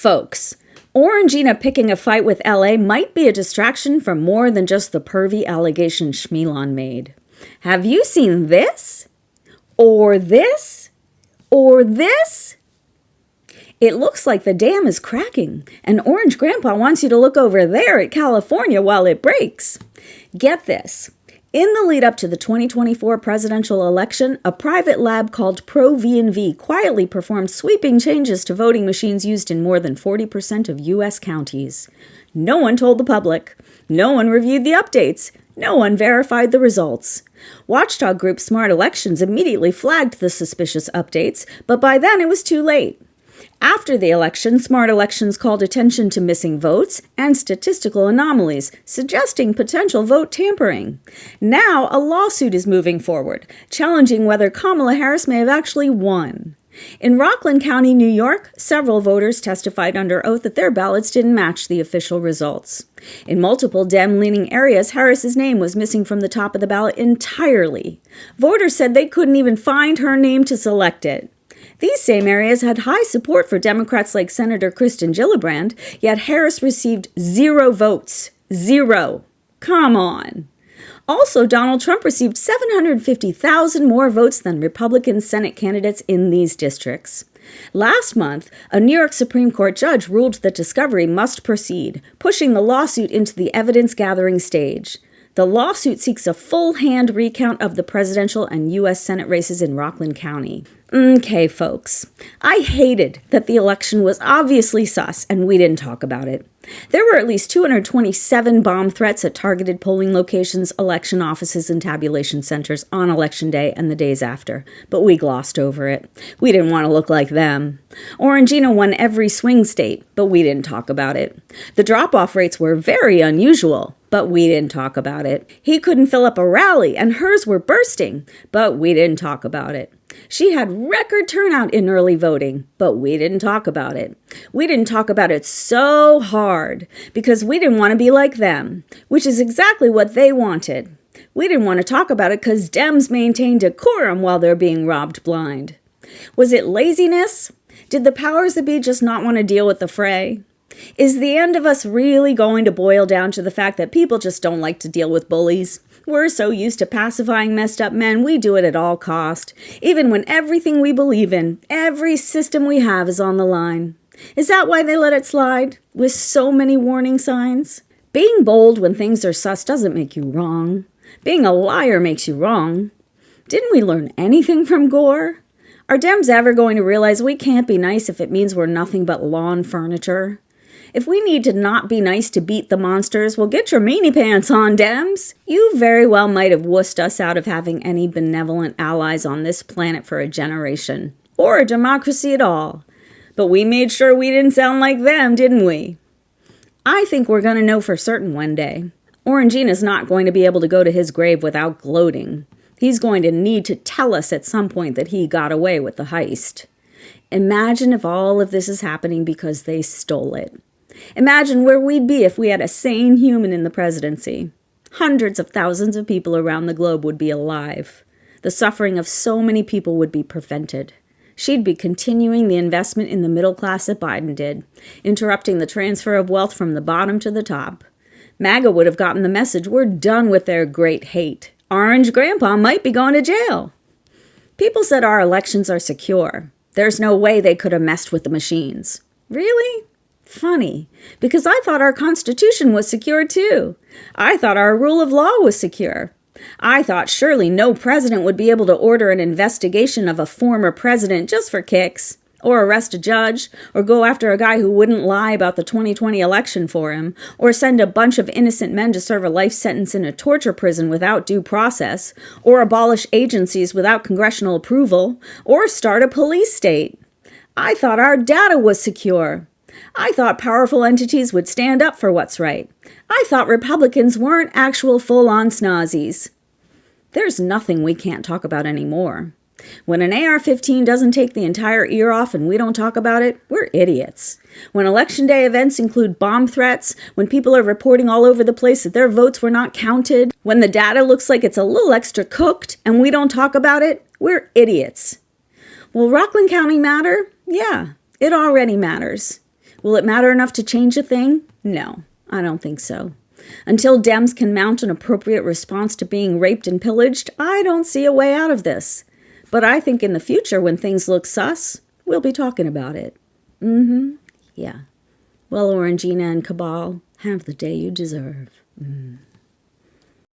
Folks, Orangina picking a fight with LA might be a distraction from more than just the pervy allegation Schmilon made. Have you seen this? Or this? Or this? It looks like the dam is cracking, and Orange Grandpa wants you to look over there at California while it breaks. Get this. In the lead up to the 2024 presidential election, a private lab called ProVNV quietly performed sweeping changes to voting machines used in more than 40% of U.S. counties. No one told the public. No one reviewed the updates. No one verified the results. Watchdog group Smart Elections immediately flagged the suspicious updates, but by then it was too late. After the election, Smart Elections called attention to missing votes and statistical anomalies, suggesting potential vote tampering. Now, a lawsuit is moving forward, challenging whether Kamala Harris may have actually won. In Rockland County, New York, several voters testified under oath that their ballots didn't match the official results. In multiple Dem-leaning areas, Harris's name was missing from the top of the ballot entirely. Voters said they couldn't even find her name to select it. These same areas had high support for Democrats like Senator Kristen Gillibrand, yet Harris received 0 votes. 0. Come on. Also, Donald Trump received 750,000 more votes than Republican Senate candidates in these districts. Last month, a New York Supreme Court judge ruled that discovery must proceed, pushing the lawsuit into the evidence-gathering stage. The lawsuit seeks a full-hand recount of the presidential and U.S. Senate races in Rockland County. Okay, folks. I hated that the election was obviously sus and we didn't talk about it. There were at least 227 bomb threats at targeted polling locations, election offices, and tabulation centers on Election Day and the days after, but we glossed over it. We didn't want to look like them. Orangina won every swing state, but we didn't talk about it. The drop-off rates were very unusual, but we didn't talk about it. He couldn't fill up a rally, and hers were bursting, but we didn't talk about it. She had record turnout in early voting, but we didn't talk about it. We didn't talk about it so hard because we didn't want to be like them, which is exactly what they wanted. We didn't want to talk about it because Dems maintain decorum while they're being robbed blind. Was it laziness? Did the powers that be just not want to deal with the fray? Is the end of us really going to boil down to the fact that people just don't like to deal with bullies? We're so used to pacifying messed up men, we do it at all cost, even when everything we believe in, every system we have is on the line. Is that why they let it slide, with so many warning signs? Being bold when things are sus doesn't make you wrong. Being a liar makes you wrong. Didn't we learn anything from Gore? Are Dems ever going to realize we can't be nice if it means we're nothing but lawn furniture? If we need to not be nice to beat the monsters, well, get your meanie pants on, Dems. You very well might have wussed us out of having any benevolent allies on this planet for a generation, or a democracy at all. But we made sure we didn't sound like them, didn't we? I think we're going to know for certain one day. Orangina's not going to be able to go to his grave without gloating. He's going to need to tell us at some point that he got away with the heist. Imagine if all of this is happening because they stole it. Imagine where we'd be if we had a sane human in the presidency. Hundreds of thousands of people around the globe would be alive. The suffering of so many people would be prevented. She'd be continuing the investment in the middle class that Biden did, interrupting the transfer of wealth from the bottom to the top. MAGA would have gotten the message we're done with their great hate. Orange Grandpa might be going to jail. People said our elections are secure. There's no way they could have messed with the machines. Really? Funny, because I thought our Constitution was secure too. I thought our rule of law was secure. I thought surely no president would be able to order an investigation of a former president just for kicks, or arrest a judge, or go after a guy who wouldn't lie about the 2020 election for him, or send a bunch of innocent men to serve a life sentence in a torture prison without due process, or abolish agencies without congressional approval, or start a police state. I thought our data was secure. I thought powerful entities would stand up for what's right. I thought Republicans weren't actual full-on snazzies. There's nothing we can't talk about anymore. When an AR-15 doesn't take the entire ear off and we don't talk about it, we're idiots. When Election Day events include bomb threats, when people are reporting all over the place that their votes were not counted, when the data looks like it's a little extra cooked and we don't talk about it, we're idiots. Will Rockland County matter? Yeah, it already matters. Will it matter enough to change a thing? No, I don't think so. Until Dems can mount an appropriate response to being raped and pillaged, I don't see a way out of this. But I think in the future, when things look sus, we'll be talking about it. Yeah. Well, Orangina and Cabal, have the day you deserve.